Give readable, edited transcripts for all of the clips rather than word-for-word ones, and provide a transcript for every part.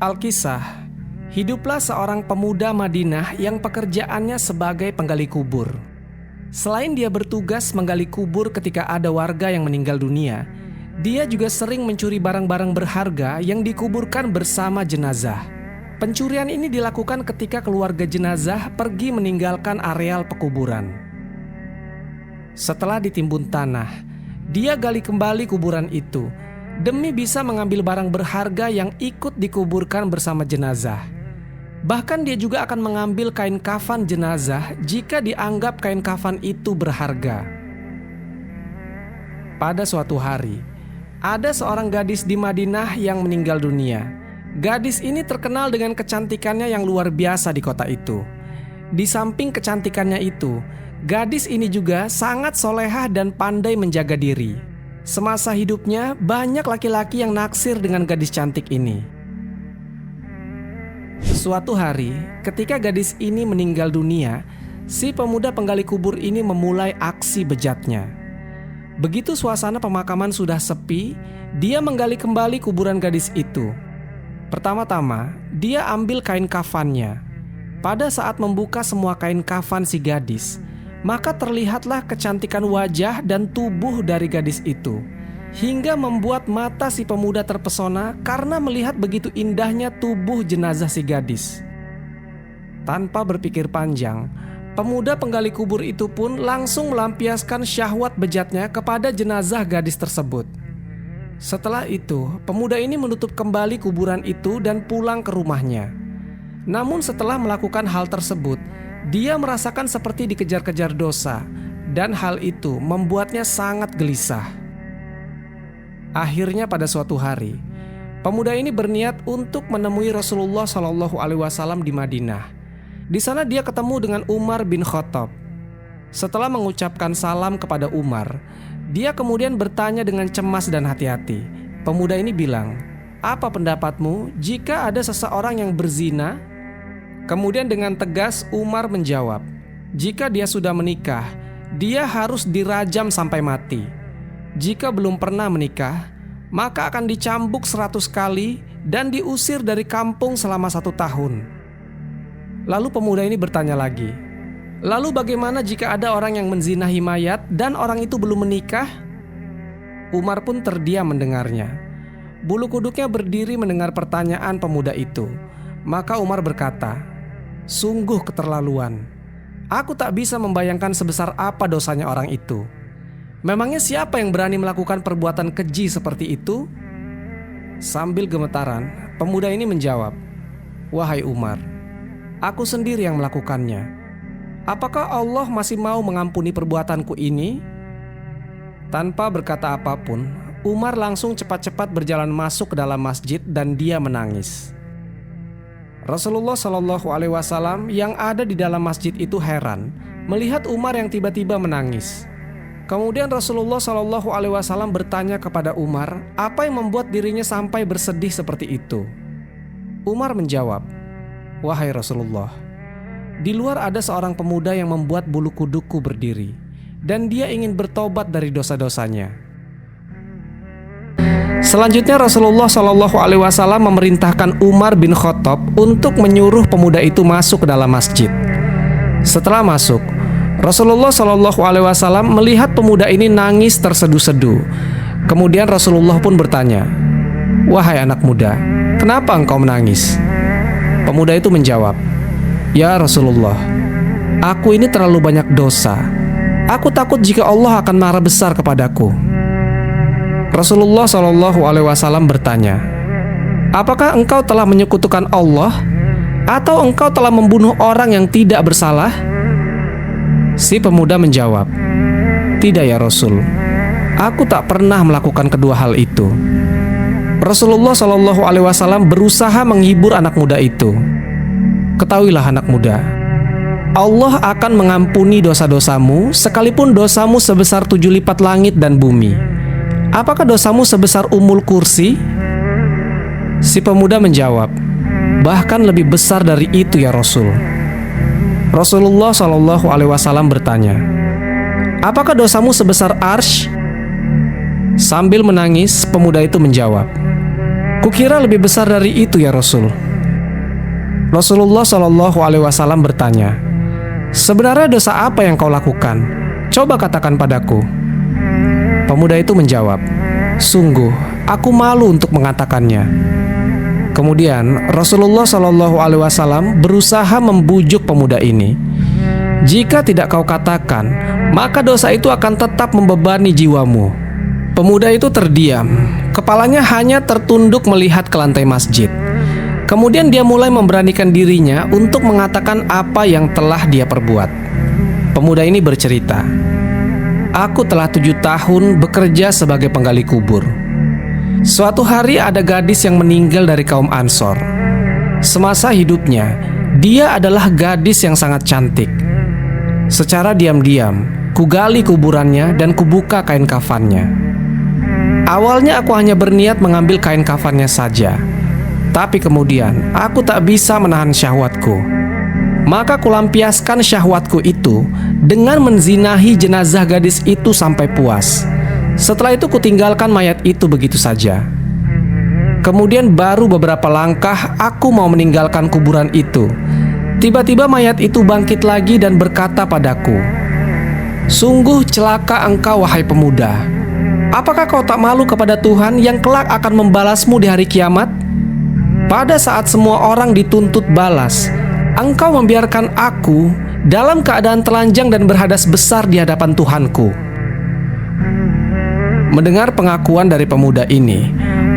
Alkisah, hiduplah seorang pemuda Madinah yang pekerjaannya sebagai penggali kubur. Selain dia bertugas menggali kubur ketika ada warga yang meninggal dunia, dia juga sering mencuri barang-barang berharga yang dikuburkan bersama jenazah. Pencurian ini dilakukan ketika keluarga jenazah pergi meninggalkan areal pekuburan. Setelah ditimbun tanah, dia gali kembali kuburan itu demi bisa mengambil barang berharga yang ikut dikuburkan bersama jenazah. Bahkan dia juga akan mengambil kain kafan jenazah jika dianggap kain kafan itu berharga. Pada suatu hari, ada seorang gadis di Madinah yang meninggal dunia. Gadis ini terkenal dengan kecantikannya yang luar biasa di kota itu. Di samping kecantikannya itu, gadis ini juga sangat solehah dan pandai menjaga diri. Semasa hidupnya, banyak laki-laki yang naksir dengan gadis cantik ini. Suatu hari, ketika gadis ini meninggal dunia, si pemuda penggali kubur ini memulai aksi bejatnya. Begitu suasana pemakaman sudah sepi, dia menggali kembali kuburan gadis itu. Pertama-tama, dia ambil kain kafannya. Pada saat membuka semua kain kafan si gadis, maka terlihatlah kecantikan wajah dan tubuh dari gadis itu, hingga membuat mata si pemuda terpesona karena melihat begitu indahnya tubuh jenazah si gadis. Tanpa berpikir panjang, pemuda penggali kubur itu pun langsung melampiaskan syahwat bejatnya kepada jenazah gadis tersebut. Setelah itu, pemuda ini menutup kembali kuburan itu dan pulang ke rumahnya. Namun setelah melakukan hal tersebut, dia merasakan seperti dikejar-kejar dosa, dan hal itu membuatnya sangat gelisah. Akhirnya pada suatu hari, pemuda ini berniat untuk menemui Rasulullah SAW di Madinah. Di sana dia ketemu dengan Umar bin Khattab. Setelah mengucapkan salam kepada Umar, dia kemudian bertanya dengan cemas dan hati-hati. Pemuda ini bilang, "Apa pendapatmu jika ada seseorang yang berzina?" Kemudian dengan tegas Umar menjawab, "Jika dia sudah menikah, dia harus dirajam sampai mati. Jika belum pernah menikah, maka akan dicambuk 100 kali dan diusir dari kampung selama 1 tahun." Lalu pemuda ini bertanya lagi, "Lalu bagaimana jika ada orang yang menzinahi mayat dan orang itu belum menikah?" Umar pun terdiam mendengarnya. Bulu kuduknya berdiri mendengar pertanyaan pemuda itu. Maka Umar berkata, "Sungguh keterlaluan. Aku tak bisa membayangkan sebesar apa dosanya orang itu. Memangnya siapa yang berani melakukan perbuatan keji seperti itu?" Sambil gemetaran, pemuda ini menjawab, "Wahai Umar, aku sendiri yang melakukannya. Apakah Allah masih mau mengampuni perbuatanku ini?" Tanpa berkata apapun, Umar langsung cepat-cepat berjalan masuk ke dalam masjid dan dia menangis. Rasulullah SAW yang ada di dalam masjid itu heran melihat Umar yang tiba-tiba menangis. Kemudian Rasulullah SAW bertanya kepada Umar apa yang membuat dirinya sampai bersedih seperti itu. Umar menjawab, "Wahai Rasulullah, di luar ada seorang pemuda yang membuat bulu kudukku berdiri, dan dia ingin bertobat dari dosa-dosanya." Selanjutnya Rasulullah SAW memerintahkan Umar bin Khattab untuk menyuruh pemuda itu masuk ke dalam masjid. Setelah masuk, Rasulullah SAW melihat pemuda ini nangis terseduh-seduh. Kemudian Rasulullah pun bertanya, "Wahai anak muda, kenapa engkau menangis?" Pemuda itu menjawab, "Ya Rasulullah, aku ini terlalu banyak dosa. Aku takut jika Allah akan marah besar kepadaku." Rasulullah SAW bertanya, "Apakah engkau telah menyekutukan Allah? Atau engkau telah membunuh orang yang tidak bersalah?" Si pemuda menjawab, "Tidak ya Rasul, aku tak pernah melakukan kedua hal itu." Rasulullah SAW berusaha menghibur anak muda itu. "Ketahuilah anak muda, Allah akan mengampuni dosa-dosamu sekalipun dosamu sebesar 7 lipat langit dan bumi. Apakah dosamu sebesar Ummul Kursi?" Si pemuda menjawab, "Bahkan lebih besar dari itu ya Rasul." Rasulullah SAW bertanya, "Apakah dosamu sebesar Arsy?" Sambil menangis, pemuda itu menjawab, Kukira lebih besar dari itu ya Rasul. Rasulullah Shallallahu Alaihi Wasallam bertanya, sebenarnya dosa apa yang kau lakukan? Coba katakan padaku. Pemuda itu menjawab, sungguh aku malu untuk mengatakannya. Kemudian Rasulullah Shallallahu Alaihi Wasallam berusaha membujuk pemuda ini. Jika tidak kau katakan, maka dosa itu akan tetap membebani jiwamu. Pemuda itu terdiam, kepalanya hanya tertunduk melihat ke lantai masjid. Kemudian dia mulai memberanikan dirinya untuk mengatakan apa yang telah dia perbuat. Pemuda ini bercerita, aku telah 7 tahun bekerja sebagai penggali kubur. Suatu hari ada gadis yang meninggal dari kaum Ansor. Semasa hidupnya, dia adalah gadis yang sangat cantik. Secara diam-diam, kugali kuburannya dan kubuka kain kafannya. Awalnya aku hanya berniat mengambil kain kafannya saja, tapi kemudian aku tak bisa menahan syahwatku. Maka kulampiaskan syahwatku itu dengan menzinahi jenazah gadis itu sampai puas. Setelah itu kutinggalkan mayat itu begitu saja. Kemudian baru beberapa langkah aku mau meninggalkan kuburan itu. Tiba-tiba mayat itu bangkit lagi dan berkata padaku, sungguh celaka engkau wahai pemuda. Apakah kau tak malu kepada Tuhan yang kelak akan membalasmu di hari kiamat? Pada saat semua orang dituntut balas, engkau membiarkan aku dalam keadaan telanjang dan berhadas besar di hadapan Tuhanku. Mendengar pengakuan dari pemuda ini,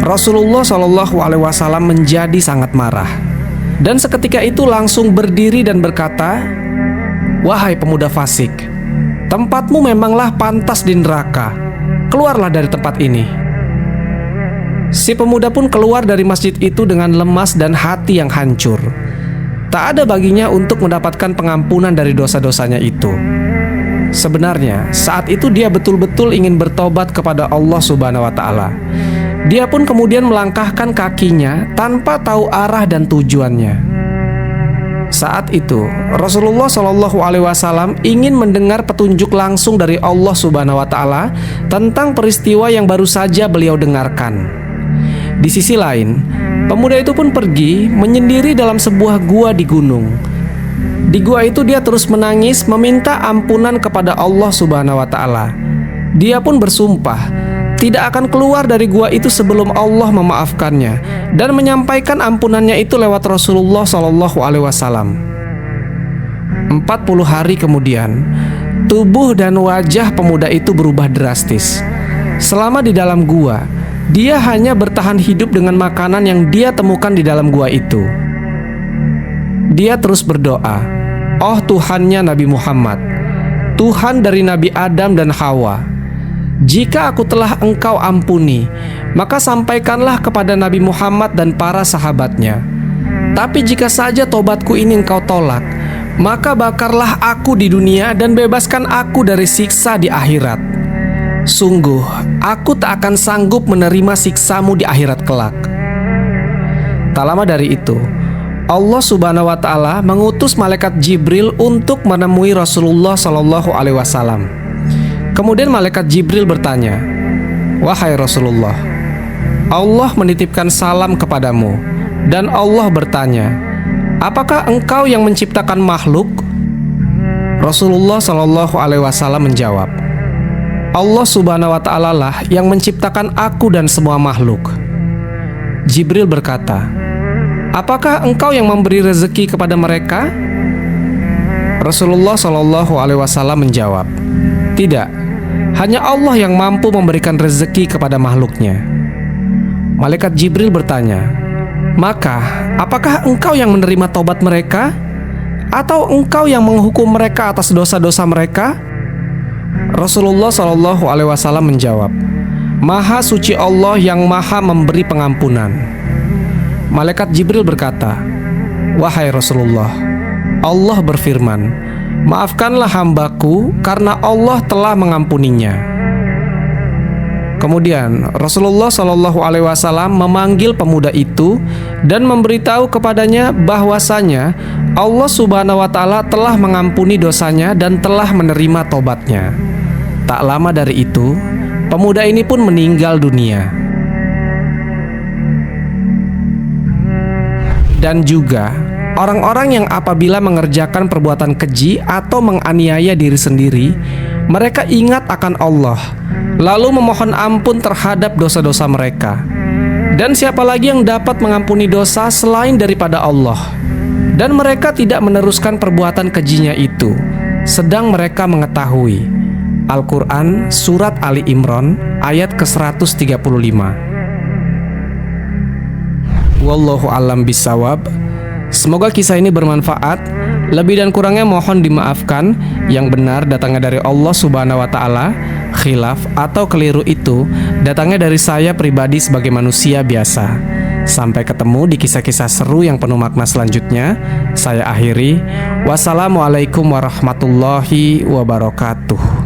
Rasulullah Shallallahu Alaihi Wasallam menjadi sangat marah. Dan seketika itu langsung berdiri dan berkata, wahai pemuda fasik, tempatmu memanglah pantas di neraka. Keluarlah dari tempat ini. Si pemuda pun keluar dari masjid itu dengan lemas dan hati yang hancur. Tak ada baginya untuk mendapatkan pengampunan dari dosa-dosanya itu. Sebenarnya saat itu dia betul-betul ingin bertobat kepada Allah Subhanahu wa Ta'ala. Dia pun kemudian melangkahkan kakinya tanpa tahu arah dan tujuannya. Saat itu Rasulullah Shallallahu Alaihi Wasallam ingin mendengar petunjuk langsung dari Allah Subhanahu wa Ta'ala tentang peristiwa yang baru saja beliau dengarkan. Di sisi lain, pemuda itu pun pergi menyendiri dalam sebuah gua di gunung. Di gua itu dia terus menangis meminta ampunan kepada Allah Subhanahu wa Ta'ala. Dia pun bersumpah tidak akan keluar dari gua itu sebelum Allah memaafkannya dan menyampaikan ampunannya itu lewat Rasulullah Shallallahu Alaihi Wasallam. 40 hari kemudian, tubuh dan wajah pemuda itu berubah drastis. Selama di dalam gua, dia hanya bertahan hidup dengan makanan yang dia temukan di dalam gua itu. Dia terus berdoa, oh Tuhannya Nabi Muhammad, Tuhan dari Nabi Adam dan Hawa, jika aku telah engkau ampuni, maka sampaikanlah kepada Nabi Muhammad dan para sahabatnya. Tapi jika saja tobatku ini engkau tolak, maka bakarlah aku di dunia dan bebaskan aku dari siksa di akhirat. Sungguh, aku tak akan sanggup menerima siksamu di akhirat kelak. Tak lama dari itu, Allah Subhanahu wa Ta'ala mengutus malaikat Jibril untuk menemui Rasulullah Shallallahu Alaihi Wasallam. Kemudian malaikat Jibril bertanya, wahai Rasulullah, Allah menitipkan salam kepadamu. Dan Allah bertanya, apakah engkau yang menciptakan makhluk? Rasulullah Shallallahu Alaihi Wasallam menjawab, Allah Subhanahu wa Ta'ala lah yang menciptakan aku dan semua makhluk. Jibril berkata, apakah engkau yang memberi rezeki kepada mereka? Rasulullah Shallallahu Alaihi Wasallam menjawab, tidak, hanya Allah yang mampu memberikan rezeki kepada makhluknya. Malaikat Jibril bertanya, maka apakah engkau yang menerima tobat mereka? Atau engkau yang menghukum mereka atas dosa-dosa mereka? Rasulullah Shallallahu Alaihi Wasallam menjawab, Maha suci Allah yang maha memberi pengampunan. Malaikat Jibril berkata, wahai Rasulullah, Allah berfirman, maafkanlah hambaku karena Allah telah mengampuninya. Kemudian Rasulullah Shallallahu Alaihi Wasallam memanggil pemuda itu dan memberitahu kepadanya bahwasanya Allah Subhanahu Wa Ta'ala telah mengampuni dosanya dan telah menerima tobatnya. Tak lama dari itu, pemuda ini pun meninggal dunia. Dan juga orang-orang yang apabila mengerjakan perbuatan keji atau menganiaya diri sendiri, mereka ingat akan Allah, lalu memohon ampun terhadap dosa-dosa mereka. Dan siapa lagi yang dapat mengampuni dosa selain daripada Allah? Dan mereka tidak meneruskan perbuatan kejinya itu, sedang mereka mengetahui. Al-Quran Surat Ali Imran ayat ke-135. Wallahu a'lam bishawab. Semoga kisah ini bermanfaat. Lebih dan kurangnya mohon dimaafkan. Yang benar datangnya dari Allah Subhanahu wa Ta'ala. Khilaf atau keliru itu datangnya dari saya pribadi sebagai manusia biasa. Sampai ketemu di kisah-kisah seru yang penuh makna selanjutnya. Saya akhiri. Wassalamualaikum warahmatullahi wabarakatuh.